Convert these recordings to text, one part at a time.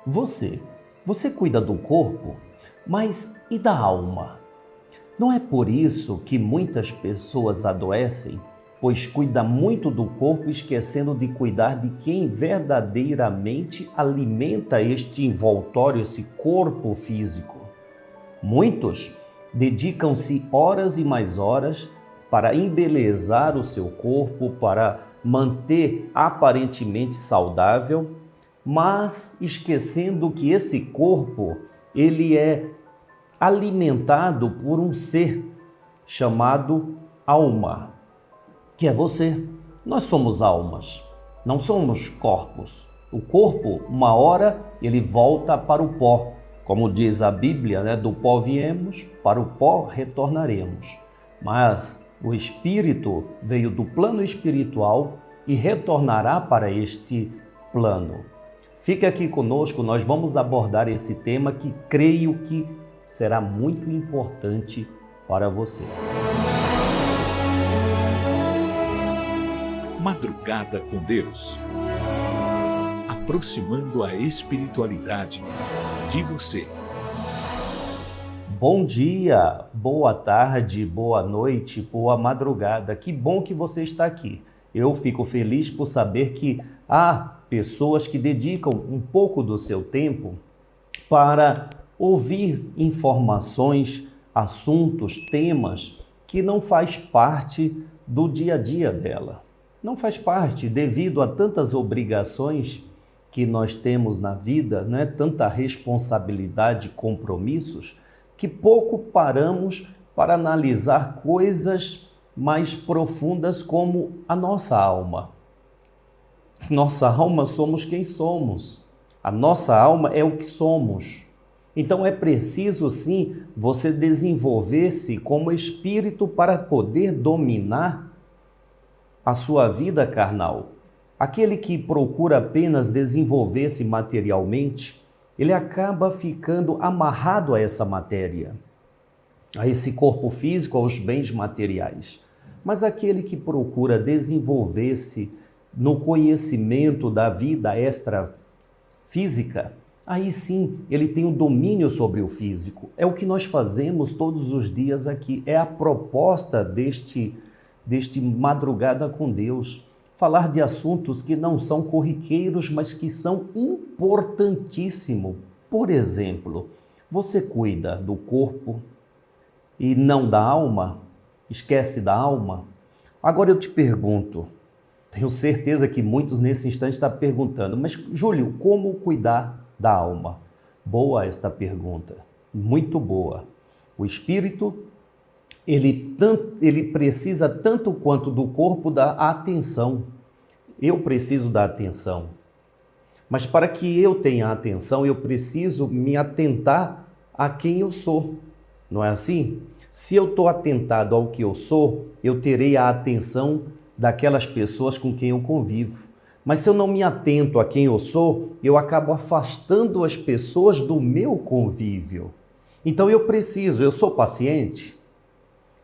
Você cuida do corpo, mas e da alma? Não é por isso que muitas pessoas adoecem, pois cuida muito do corpo, esquecendo de cuidar de quem verdadeiramente alimenta este envoltório, esse corpo físico. Muitos dedicam-se horas e mais horas para embelezar o seu corpo, para manter aparentemente saudável, mas esquecendo que esse corpo, ele é alimentado por um ser chamado alma, que é você. Nós somos almas, não somos corpos. O corpo, uma hora, ele volta para o pó. Como diz a Bíblia, do pó viemos, para o pó retornaremos. Mas o espírito veio do plano espiritual e retornará para este plano. Fique aqui conosco, nós vamos abordar esse tema que creio que será muito importante para você. Madrugada com Deus. Aproximando a espiritualidade de você. Bom dia, boa tarde, boa noite, boa madrugada. Que bom que você está aqui. Eu fico feliz por saber que há pessoas que dedicam um pouco do seu tempo para ouvir informações, assuntos, temas que não faz parte do dia a dia dela. Não faz parte devido a tantas obrigações que nós temos na vida, tanta responsabilidade, compromissos, que pouco paramos para analisar coisas mais profundas como a nossa alma. Nossa alma somos quem somos. A nossa alma é o que somos. Então é preciso sim você desenvolver-se como espírito para poder dominar a sua vida carnal. Aquele que procura apenas desenvolver-se materialmente, ele acaba ficando amarrado a essa matéria, a esse corpo físico, aos bens materiais. Mas aquele que procura desenvolver-se no conhecimento da vida extrafísica, aí sim ele tem o domínio sobre o físico. É o que nós fazemos todos os dias aqui, é a proposta deste Madrugada com Deus. Falar de assuntos que não são corriqueiros, mas que são importantíssimos. Por exemplo, você cuida do corpo e não da alma? Esquece da alma? Agora eu te pergunto, tenho certeza que muitos nesse instante estão perguntando, mas Júlio, como cuidar da alma? Boa esta pergunta, muito boa. O espírito, ele precisa tanto quanto do corpo da atenção. Eu preciso da atenção. Mas para que eu tenha atenção, eu preciso me atentar a quem eu sou. Não é assim? Se eu estou atentado ao que eu sou, eu terei a atenção daquelas pessoas com quem eu convivo. Mas se eu não me atento a quem eu sou, eu acabo afastando as pessoas do meu convívio. Então eu sou paciente?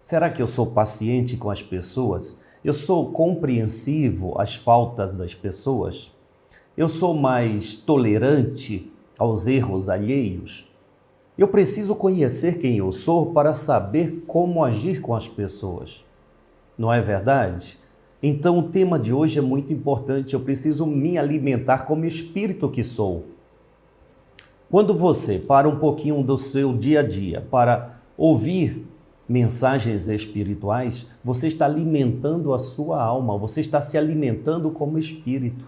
Será que eu sou paciente com as pessoas? Eu sou compreensivo às faltas das pessoas? Eu sou mais tolerante aos erros alheios? Eu preciso conhecer quem eu sou para saber como agir com as pessoas. Não é verdade? Então o tema de hoje é muito importante. Eu preciso me alimentar como espírito que sou. Quando você para um pouquinho do seu dia a dia para ouvir mensagens espirituais, você está alimentando a sua alma, você está se alimentando como espírito.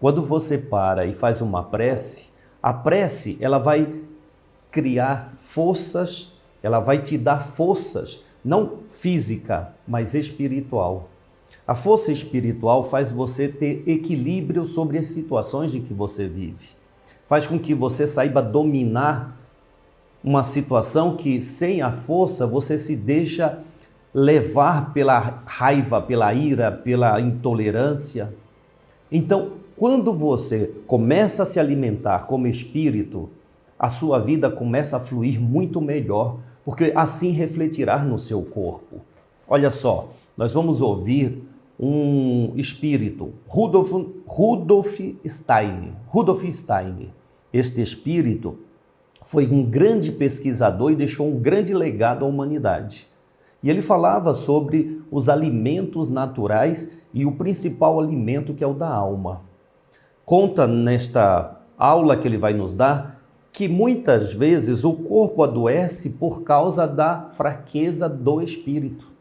Quando você para e faz uma prece, a prece ela vai criar forças, ela vai te dar forças, não física, mas espiritual. A força espiritual faz você ter equilíbrio sobre as situações em que você vive. Faz com que você saiba dominar uma situação que, sem a força, você se deixa levar pela raiva, pela ira, pela intolerância. Então, quando você começa a se alimentar como espírito, a sua vida começa a fluir muito melhor, porque assim refletirá no seu corpo. Olha só, nós vamos ouvir um espírito, Rudolf Steiner. este espírito, foi um grande pesquisador e deixou um grande legado à humanidade. E ele falava sobre os alimentos naturais e o principal alimento, que é o da alma. Conta nesta aula que ele vai nos dar que muitas vezes o corpo adoece por causa da fraqueza do espírito.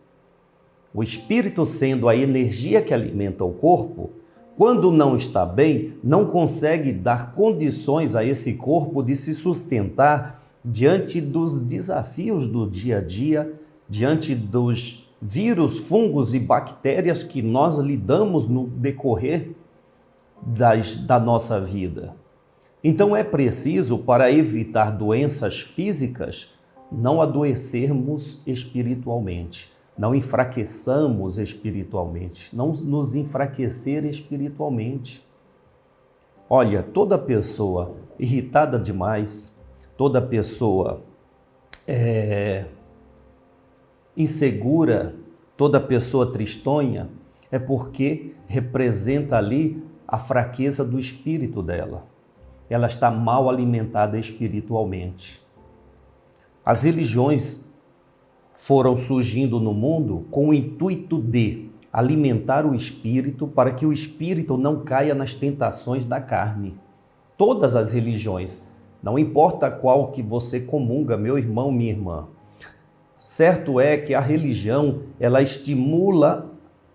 O espírito, sendo a energia que alimenta o corpo, quando não está bem, não consegue dar condições a esse corpo de se sustentar diante dos desafios do dia a dia, diante dos vírus, fungos e bactérias que nós lidamos no decorrer da nossa vida. Então é preciso, para evitar doenças físicas, não adoecermos espiritualmente, não enfraqueçamos espiritualmente, não nos enfraquecer espiritualmente. Olha, toda pessoa irritada demais, toda pessoa insegura, toda pessoa tristonha, é porque representa ali a fraqueza do espírito dela. Ela está mal alimentada espiritualmente. As religiões foram surgindo no mundo com o intuito de alimentar o espírito para que o espírito não caia nas tentações da carne. Todas as religiões, não importa qual que você comunga, meu irmão, minha irmã. Certo é que a religião, ela estimula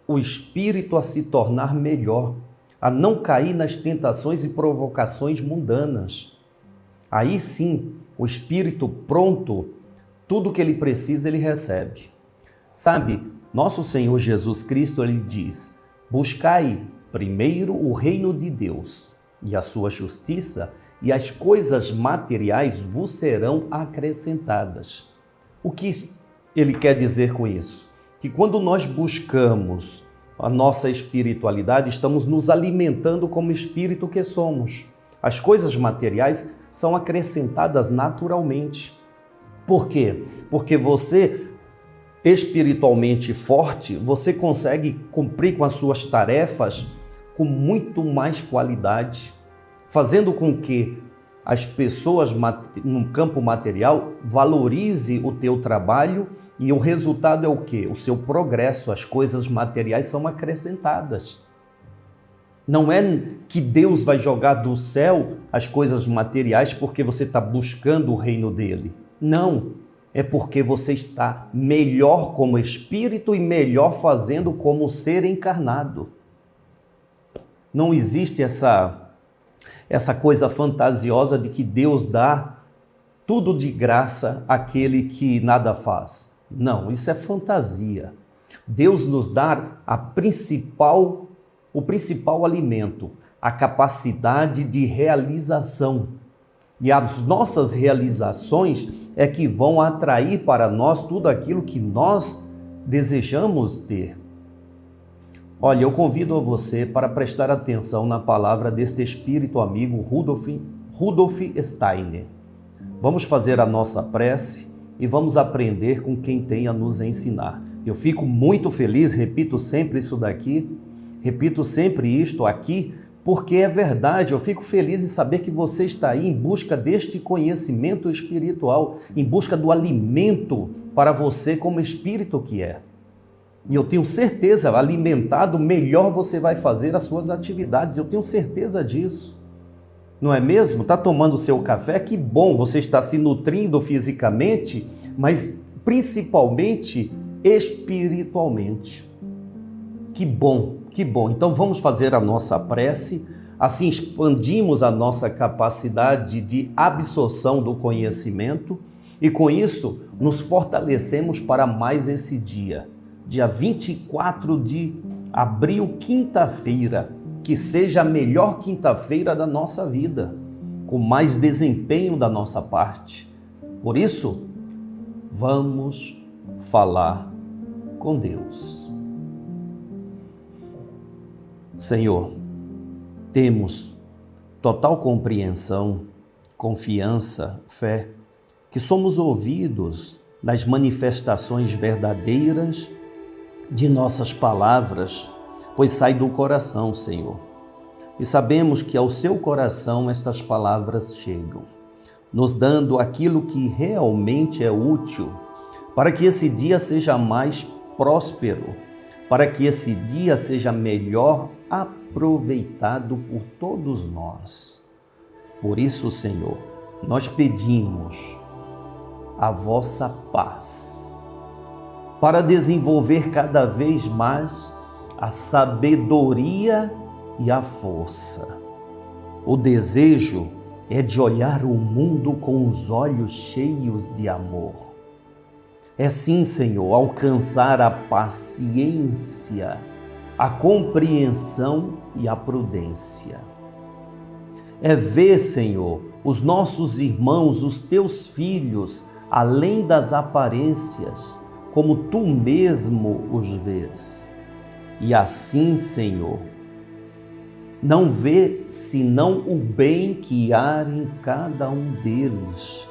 o espírito a se tornar melhor, a não cair nas tentações e provocações mundanas. Aí sim, o espírito pronto, tudo que ele precisa, ele recebe. Sabe, nosso Senhor Jesus Cristo, ele diz: buscai primeiro o reino de Deus e a sua justiça, e as coisas materiais vos serão acrescentadas. O que ele quer dizer com isso? Que quando nós buscamos a nossa espiritualidade, estamos nos alimentando como espírito que somos. As coisas materiais são acrescentadas naturalmente. Por quê? Porque você, espiritualmente forte, você consegue cumprir com as suas tarefas com muito mais qualidade, fazendo com que as pessoas no campo material valorize o teu trabalho, e o resultado é o quê? O seu progresso. As coisas materiais são acrescentadas. Não é que Deus vai jogar do céu as coisas materiais porque você está buscando o reino dele. Não, é porque você está melhor como espírito e melhor fazendo como ser encarnado. Não existe essa coisa fantasiosa de que Deus dá tudo de graça àquele que nada faz. Não, isso é fantasia. Deus nos dá o principal alimento, a capacidade de realização. E as nossas realizações é que vão atrair para nós tudo aquilo que nós desejamos ter. Olha, eu convido você para prestar atenção na palavra deste espírito amigo Rudolf Steiner. Vamos fazer a nossa prece e vamos aprender com quem tem a nos ensinar. Eu fico muito feliz, repito sempre isso daqui, repito sempre isto aqui, porque é verdade. Eu fico feliz em saber que você está aí em busca deste conhecimento espiritual, em busca do alimento para você como espírito que é. E eu tenho certeza, alimentado, melhor você vai fazer as suas atividades. Eu tenho certeza disso. Não é mesmo? Está tomando o seu café? Que bom, você está se nutrindo fisicamente, mas principalmente espiritualmente. Que bom, que bom. Então vamos fazer a nossa prece, assim expandimos a nossa capacidade de absorção do conhecimento e com isso nos fortalecemos para mais esse dia 24 de abril, quinta-feira, que seja a melhor quinta-feira da nossa vida, com mais desempenho da nossa parte. Por isso, vamos falar com Deus. Senhor, temos total compreensão, confiança, fé, que somos ouvidos nas manifestações verdadeiras de nossas palavras, pois sai do coração, Senhor. e sabemos que ao seu coração estas palavras chegam, nos dando aquilo que realmente é útil, para que esse dia seja mais próspero, para que esse dia seja melhor aproveitado por todos nós. Por isso, Senhor, nós pedimos a vossa paz, para desenvolver cada vez mais a sabedoria e a força. O desejo é de olhar o mundo com os olhos cheios de amor. É sim, Senhor, alcançar a paciência, a compreensão e a prudência. É ver, Senhor, os nossos irmãos, os teus filhos, além das aparências, como tu mesmo os vês. E assim, Senhor, não vê senão o bem que há em cada um deles.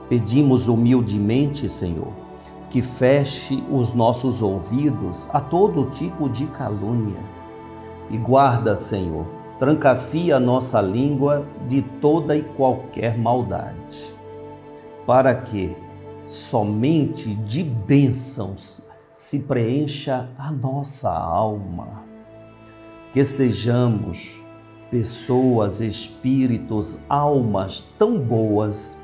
Pedimos humildemente, Senhor, que feche os nossos ouvidos a todo tipo de calúnia e guarda, Senhor, trancafia a nossa língua de toda e qualquer maldade, para que somente de bênçãos se preencha a nossa alma. Que sejamos pessoas, espíritos, almas tão boas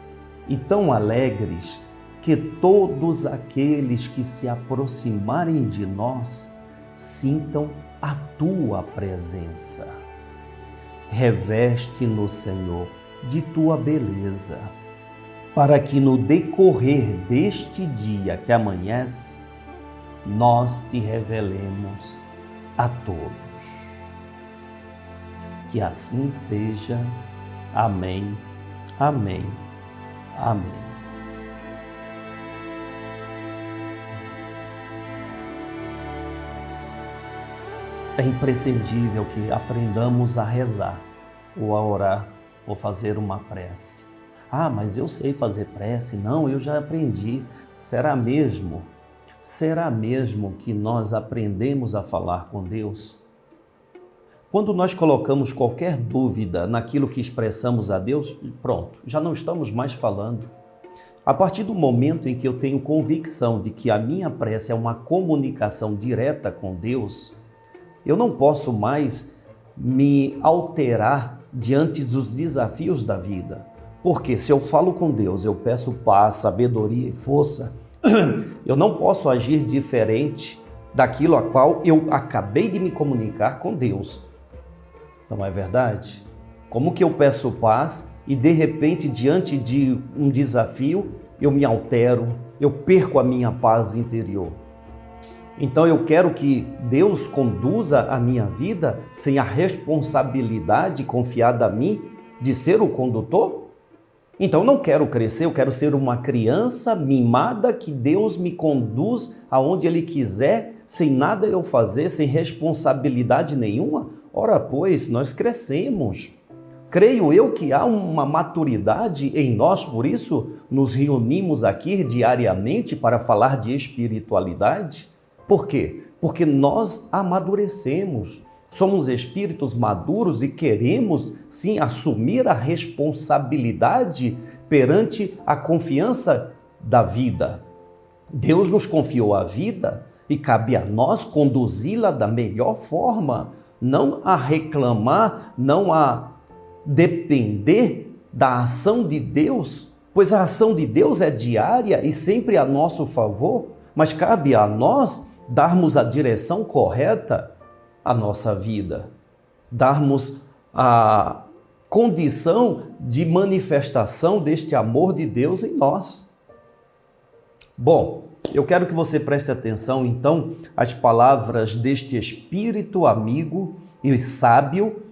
e tão alegres que todos aqueles que se aproximarem de nós sintam a tua presença. Reveste-nos, Senhor, de tua beleza, para que no decorrer deste dia que amanhece, nós te revelemos a todos. Que assim seja. Amém, amém, amém. É imprescindível que aprendamos a rezar, ou a orar, ou fazer uma prece. Ah, mas eu sei fazer prece. Não, eu já aprendi. Será mesmo? Será mesmo que nós aprendemos a falar com Deus? Quando nós colocamos qualquer dúvida naquilo que expressamos a Deus, pronto, já não estamos mais falando. A partir do momento em que eu tenho convicção de que a minha prece é uma comunicação direta com Deus, eu não posso mais me alterar diante dos desafios da vida. Porque se eu falo com Deus, eu peço paz, sabedoria e força, eu não posso agir diferente daquilo a qual eu acabei de me comunicar com Deus. Não é verdade? Como que eu peço paz e de repente, diante de um desafio, eu me altero, eu perco a minha paz interior? Então eu quero que Deus conduza a minha vida sem a responsabilidade confiada a mim de ser o condutor? Então eu não quero crescer, eu quero ser uma criança mimada que Deus me conduz aonde Ele quiser, sem nada eu fazer, sem responsabilidade nenhuma? Ora, pois, nós crescemos. Creio eu que há uma maturidade em nós, por isso nos reunimos aqui diariamente para falar de espiritualidade. Por quê? Porque nós amadurecemos, somos espíritos maduros e queremos, sim, assumir a responsabilidade perante a confiança da vida. Deus nos confiou a vida e cabe a nós conduzi-la da melhor forma, não a reclamar, não a depender da ação de Deus, pois a ação de Deus é diária e sempre a nosso favor, mas cabe a nós darmos a direção correta à nossa vida, darmos a condição de manifestação deste amor de Deus em nós. Bom, eu quero que você preste atenção, então, às palavras deste espírito amigo e sábio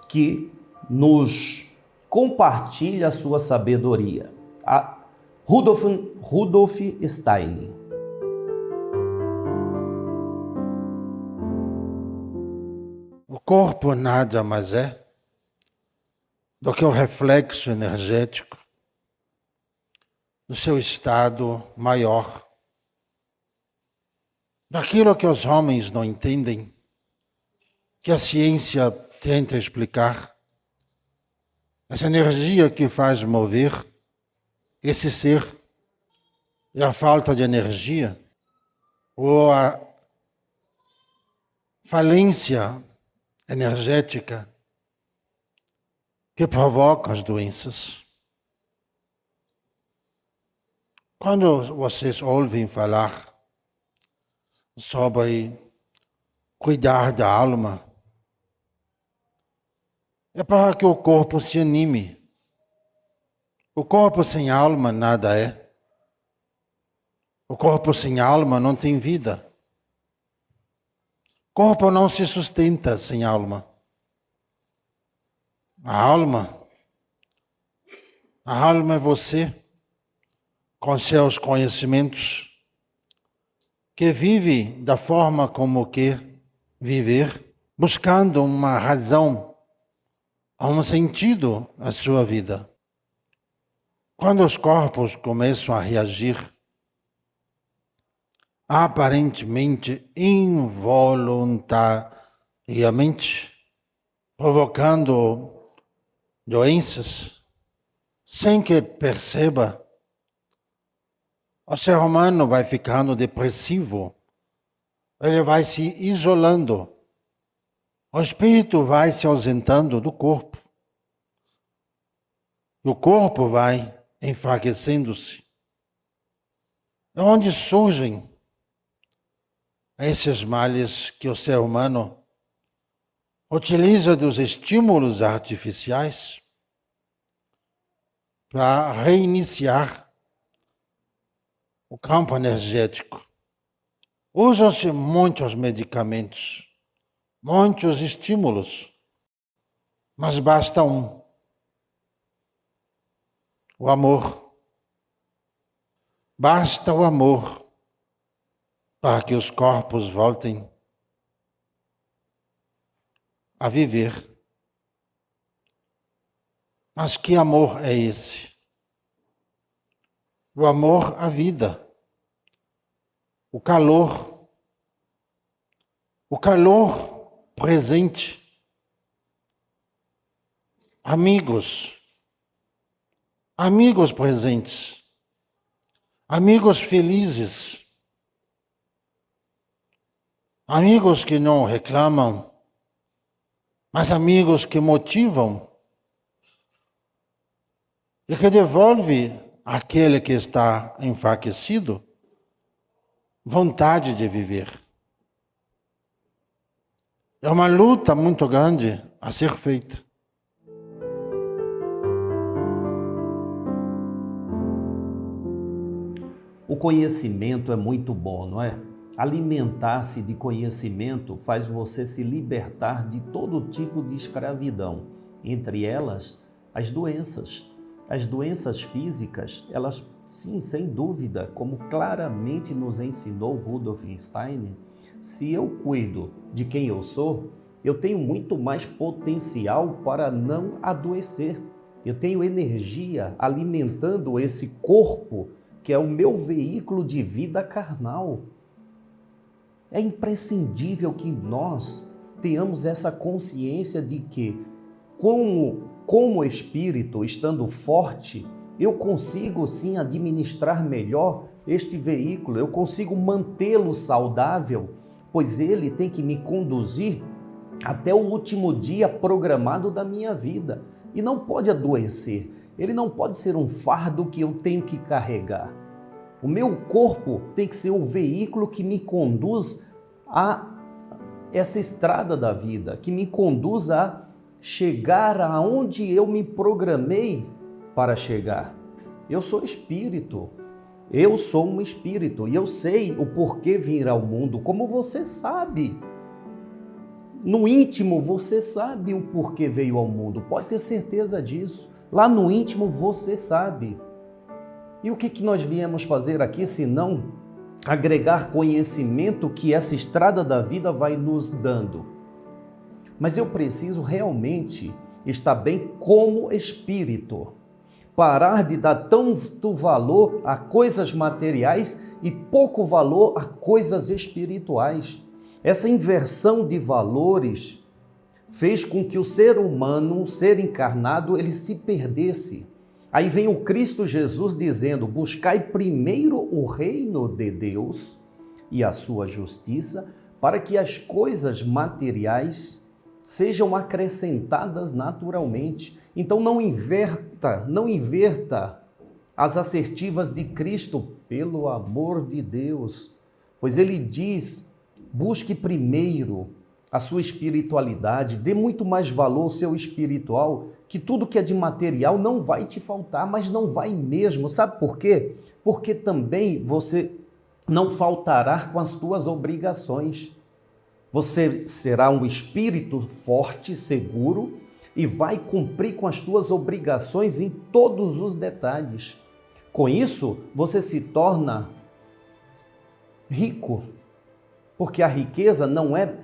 que nos compartilha a sua sabedoria. A Rudolf Steiner. O corpo nada mais é do que o reflexo energético do seu estado maior, daquilo que os homens não entendem, que a ciência tenta explicar essa energia que faz mover esse ser e a falta de energia ou a falência energética que provoca as doenças. Quando vocês ouvem falar sobre cuidar da alma, é para que o corpo se anime. O corpo sem alma nada é. O corpo sem alma não tem vida. O corpo não se sustenta sem alma. A alma é você, com seus conhecimentos, que vive da forma como quer viver, buscando uma razão, um sentido à sua vida. Quando os corpos começam a reagir, aparentemente involuntariamente, provocando doenças, sem que perceba, o ser humano vai ficando depressivo, ele vai se isolando, o espírito vai se ausentando do corpo, e o corpo vai enfraquecendo-se. É onde surgem esses males que o ser humano utiliza dos estímulos artificiais para reiniciar o campo energético. Usam-se muitos medicamentos, muitos estímulos, mas basta um: o amor. Basta o amor para que os corpos voltem a viver. Mas que amor é esse? O amor à vida. O calor presente. Amigos presentes. Amigos felizes. Amigos que não reclamam, mas amigos que motivam e que devolvem àquele que está enfraquecido vontade de viver. É uma luta muito grande a ser feita. O conhecimento é muito bom, não é? Alimentar-se de conhecimento faz você se libertar de todo tipo de escravidão, entre elas as doenças. As doenças físicas, elas, sim, sem dúvida, como claramente nos ensinou Rudolf Steiner, se eu cuido de quem eu sou, eu tenho muito mais potencial para não adoecer. Eu tenho energia alimentando esse corpo, que é o meu veículo de vida carnal. É imprescindível que nós tenhamos essa consciência de que, como espírito, estando forte, eu consigo sim administrar melhor este veículo, eu consigo mantê-lo saudável, pois ele tem que me conduzir até o último dia programado da minha vida. E não pode adoecer, ele não pode ser um fardo que eu tenho que carregar. O meu corpo tem que ser o veículo que me conduz a essa estrada da vida, que me conduz a chegar aonde eu me programei para chegar. Eu sou espírito, eu sou um espírito e eu sei o porquê vir ao mundo, como você sabe. No íntimo você sabe o porquê veio ao mundo, pode ter certeza disso. Lá no íntimo você sabe. E o que nós viemos fazer aqui, senão agregar conhecimento que essa estrada da vida vai nos dando? Mas eu preciso realmente estar bem como espírito. Parar de dar tanto valor a coisas materiais e pouco valor a coisas espirituais. Essa inversão de valores fez com que o ser humano, o ser encarnado, ele se perdesse. Aí vem o Cristo Jesus dizendo: buscai primeiro o reino de Deus e a sua justiça, para que as coisas materiais sejam acrescentadas naturalmente. Então não inverta as assertivas de Cristo, pelo amor de Deus, pois ele diz: busque primeiro a sua espiritualidade, dê muito mais valor ao seu espiritual, que tudo que é de material não vai te faltar, mas não vai mesmo. Sabe por quê? Porque também você não faltará com as tuas obrigações. Você será um espírito forte, seguro, e vai cumprir com as tuas obrigações em todos os detalhes. Com isso, você se torna rico, porque a riqueza não é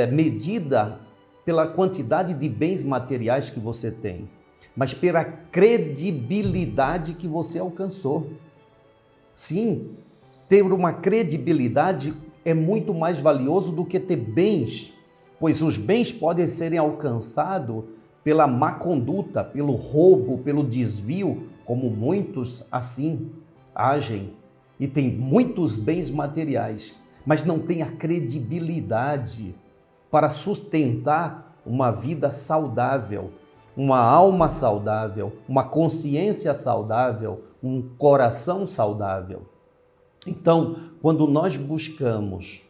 medida pela quantidade de bens materiais que você tem, mas pela credibilidade que você alcançou. Sim, ter uma credibilidade é muito mais valioso do que ter bens, pois os bens podem serem alcançados pela má conduta, pelo roubo, pelo desvio, como muitos assim agem e tem muitos bens materiais, mas não tem a credibilidade para sustentar uma vida saudável, uma alma saudável, uma consciência saudável, um coração saudável. Então, quando nós buscamos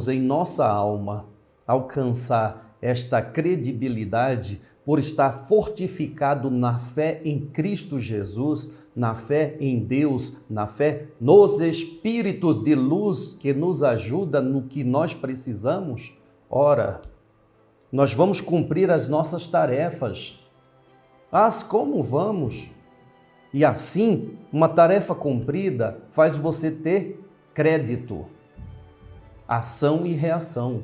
em nossa alma alcançar esta credibilidade por estar fortificado na fé em Cristo Jesus, na fé em Deus, na fé nos espíritos de luz que nos ajudam no que nós precisamos, ora, nós vamos cumprir as nossas tarefas. Como vamos? E assim, uma tarefa cumprida faz você ter crédito, ação e reação.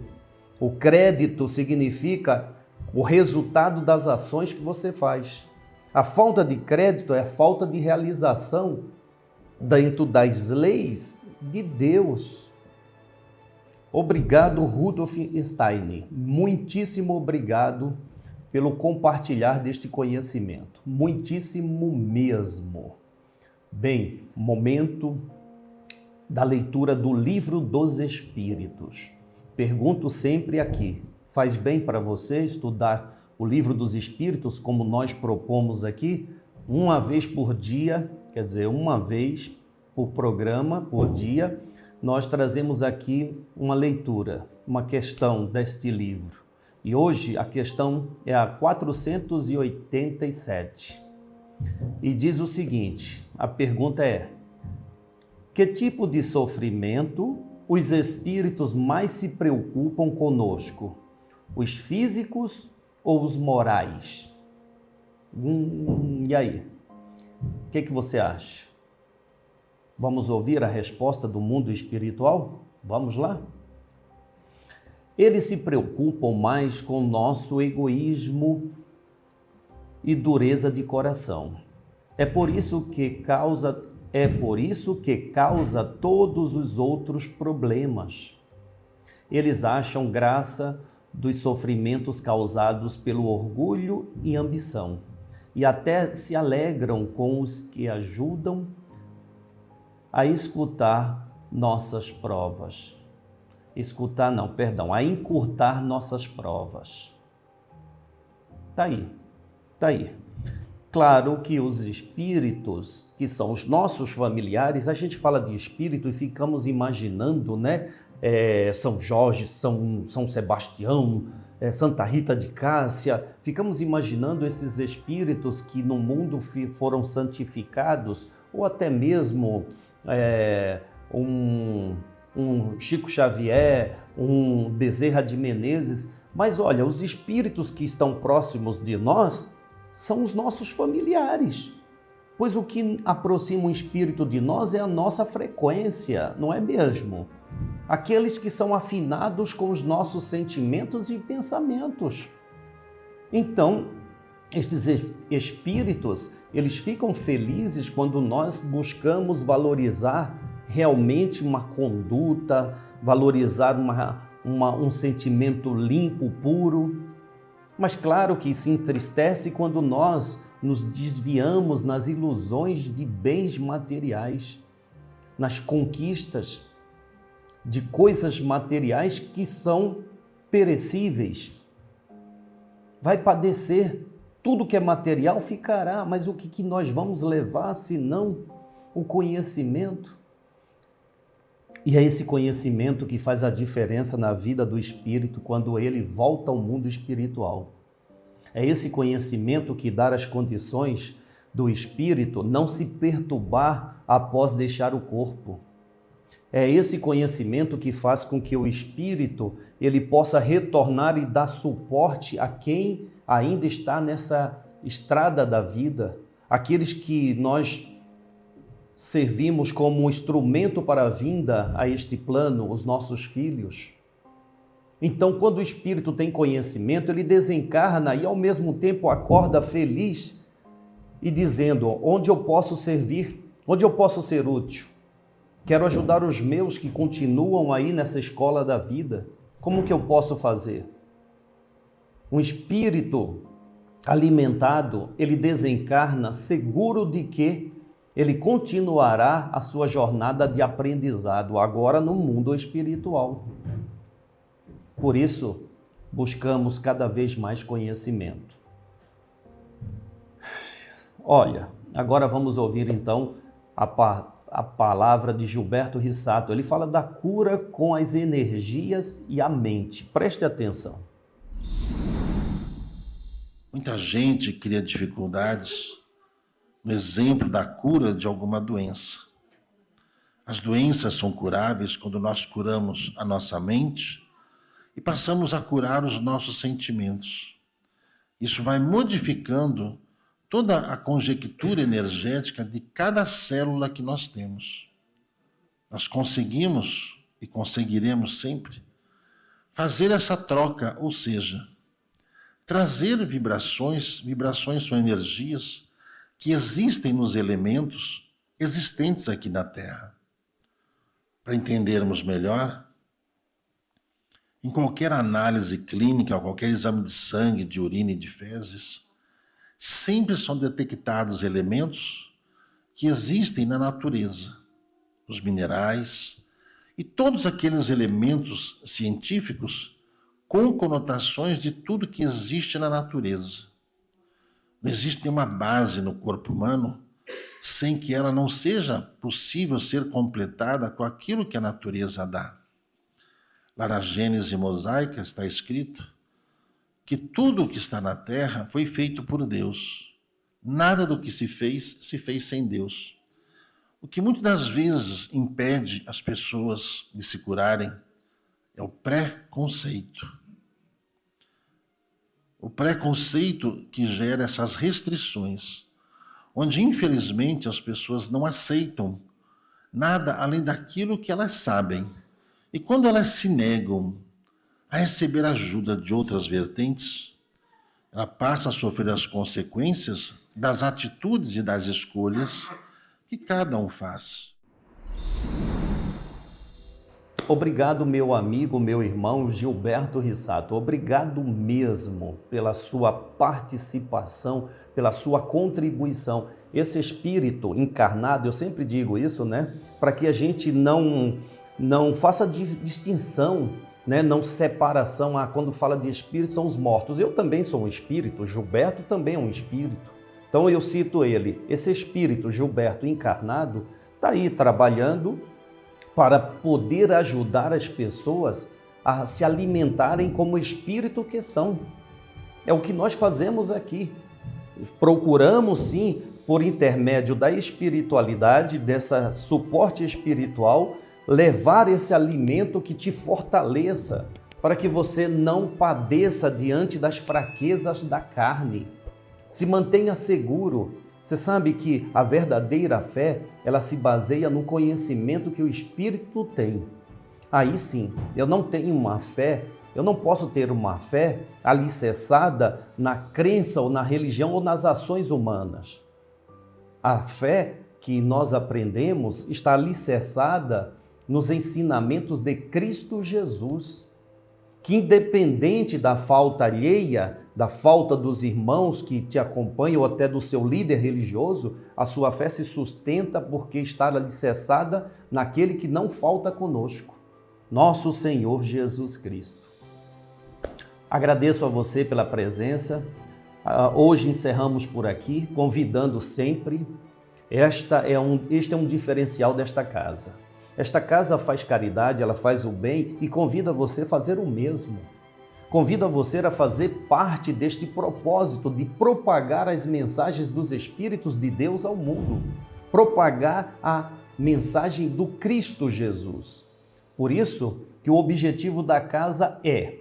O crédito significa o resultado das ações que você faz. A falta de crédito é a falta de realização dentro das leis de Deus. Obrigado, Rudolf Steiner. Muitíssimo obrigado pelo compartilhar deste conhecimento. Muitíssimo mesmo. Bem, momento da leitura do Livro dos Espíritos. Pergunto sempre aqui, faz bem para você estudar o Livro dos Espíritos, como nós propomos aqui, uma vez por dia, quer dizer, uma vez por programa, por dia, nós trazemos aqui uma leitura, uma questão deste livro. E hoje a questão é a 487. E diz o seguinte, a pergunta é: que tipo de sofrimento os espíritos mais se preocupam conosco? Os físicos ou os morais? E aí? O que você acha? Vamos ouvir a resposta do mundo espiritual? Vamos lá? Eles se preocupam mais com o nosso egoísmo e dureza de coração. É por isso que causa todos os outros problemas. Eles acham graça dos sofrimentos causados pelo orgulho e ambição, e até se alegram com os que ajudam a escutar nossas provas. A encurtar nossas provas. Tá aí. Claro que os espíritos, que são os nossos familiares, a gente fala de espírito e ficamos imaginando, né? São Jorge, São Sebastião, Santa Rita de Cássia, ficamos imaginando esses espíritos que no mundo foram santificados, ou até mesmo um Chico Xavier, um Bezerra de Menezes, mas olha, os espíritos que estão próximos de nós são os nossos familiares, pois o que aproxima o espírito de nós é a nossa frequência, não é mesmo? Aqueles que são afinados com os nossos sentimentos e pensamentos. Então, esses espíritos, eles ficam felizes quando nós buscamos valorizar realmente uma conduta, valorizar um sentimento limpo, puro. Mas claro que se entristece quando nós nos desviamos nas ilusões de bens materiais, nas conquistas de coisas materiais que são perecíveis. Vai padecer, tudo que é material ficará, mas o que nós vamos levar senão o conhecimento? E é esse conhecimento que faz a diferença na vida do espírito quando ele volta ao mundo espiritual. É esse conhecimento que dá as condições do espírito não se perturbar após deixar o corpo. É esse conhecimento que faz com que o espírito ele possa retornar e dar suporte a quem ainda está nessa estrada da vida, aqueles que nós servimos como um instrumento para a vinda a este plano, os nossos filhos. Então, quando o espírito tem conhecimento, ele desencarna e ao mesmo tempo acorda feliz e dizendo: onde eu posso servir, onde eu posso ser útil? Quero ajudar os meus que continuam aí nessa escola da vida. Como que eu posso fazer? Um espírito alimentado, ele desencarna seguro de que ele continuará a sua jornada de aprendizado, agora no mundo espiritual. Por isso, buscamos cada vez mais conhecimento. Olha, agora vamos ouvir então a palavra de Gilberto Rissato. Ele fala da cura com as energias e a mente. Preste atenção. Muita gente cria dificuldades no exemplo da cura de alguma doença. As doenças são curáveis quando nós curamos a nossa mente e passamos a curar os nossos sentimentos. Isso vai modificando toda a conjectura energética de cada célula que nós temos. Nós conseguimos e conseguiremos sempre fazer essa troca, ou seja, trazer vibrações são energias que existem nos elementos existentes aqui na Terra. Para entendermos melhor, em qualquer análise clínica, qualquer exame de sangue, de urina e de fezes, sempre são detectados elementos que existem na natureza, os minerais e todos aqueles elementos científicos com conotações de tudo que existe na natureza. Não existe nenhuma base no corpo humano sem que ela não seja possível ser completada com aquilo que a natureza dá. Lá na Gênese mosaica está escrito que tudo o que está na terra foi feito por Deus. Nada do que se fez sem Deus. O que muitas das vezes impede as pessoas de se curarem é o preconceito. O preconceito que gera essas restrições, onde infelizmente as pessoas não aceitam nada além daquilo que elas sabem. E quando elas se negam a receber ajuda de outras vertentes, ela passa a sofrer as consequências das atitudes e das escolhas que cada um faz. Obrigado, meu amigo, meu irmão Gilberto Rissato. Obrigado mesmo pela sua participação, pela sua contribuição. Esse espírito encarnado, eu sempre digo isso, né? Para que a gente não faça distinção, né? Não separação. Quando fala de espírito, são os mortos. Eu também sou um espírito, Gilberto também é um espírito. Então eu cito ele, esse espírito Gilberto encarnado está aí trabalhando para poder ajudar as pessoas a se alimentarem como espírito que são. É o que nós fazemos aqui. Procuramos, sim, por intermédio da espiritualidade, dessa suporte espiritual, levar esse alimento que te fortaleça, para que você não padeça diante das fraquezas da carne. Se mantenha seguro. Você sabe que a verdadeira fé, ela se baseia no conhecimento que o Espírito tem. Aí sim, eu não tenho uma fé, eu não posso ter uma fé alicerçada na crença ou na religião ou nas ações humanas. A fé que nós aprendemos está alicerçada nos ensinamentos de Cristo Jesus. que independente da falta alheia, da falta dos irmãos que te acompanham ou até do seu líder religioso, a sua fé se sustenta porque está alicerçada naquele que não falta conosco, nosso Senhor Jesus Cristo. Agradeço a você pela presença. Hoje encerramos por aqui, convidando sempre. Este é um diferencial desta casa. Esta casa faz caridade, ela faz o bem e convida você a fazer o mesmo. Convida você a fazer parte deste propósito de propagar as mensagens dos Espíritos de Deus ao mundo. Propagar a mensagem do Cristo Jesus. Por isso que o objetivo da casa é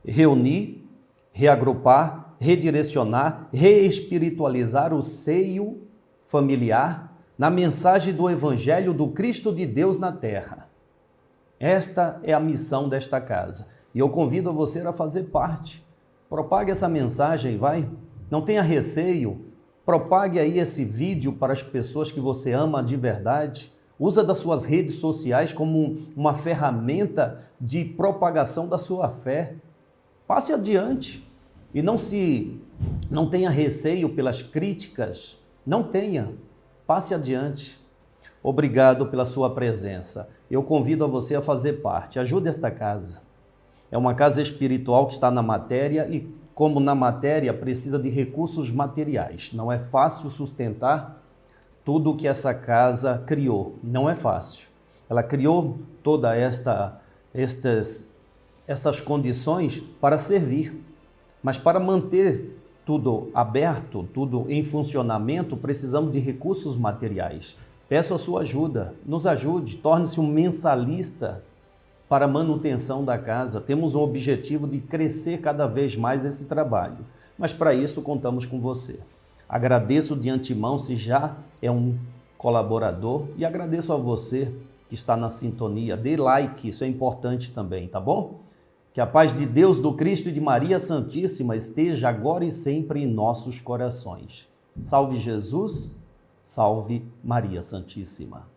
reunir, reagrupar, redirecionar, reespiritualizar o seio familiar na mensagem do Evangelho do Cristo de Deus na Terra. Esta é a missão desta casa. E eu convido você a fazer parte. Propague essa mensagem, vai. Não tenha receio. Propague aí esse vídeo para as pessoas que você ama de verdade. Usa das suas redes sociais como uma ferramenta de propagação da sua fé. Passe adiante e não tenha receio pelas críticas. Não tenha. Passe adiante. Obrigado pela sua presença. Eu convido a você a fazer parte. Ajude esta casa. É uma casa espiritual que está na matéria e, como na matéria, precisa de recursos materiais. Não é fácil sustentar tudo o que essa casa criou. Não é fácil. Ela criou toda estas condições para servir. Mas para manter tudo aberto, tudo em funcionamento, precisamos de recursos materiais. Peço a sua ajuda, nos ajude, torne-se um mensalista para a manutenção da casa. Temos o objetivo de crescer cada vez mais esse trabalho, mas para isso contamos com você. Agradeço de antemão se já é um colaborador e agradeço a você que está na sintonia. Dê like, isso é importante também, tá bom? Que a paz de Deus, do Cristo e de Maria Santíssima esteja agora e sempre em nossos corações. Salve Jesus, salve Maria Santíssima.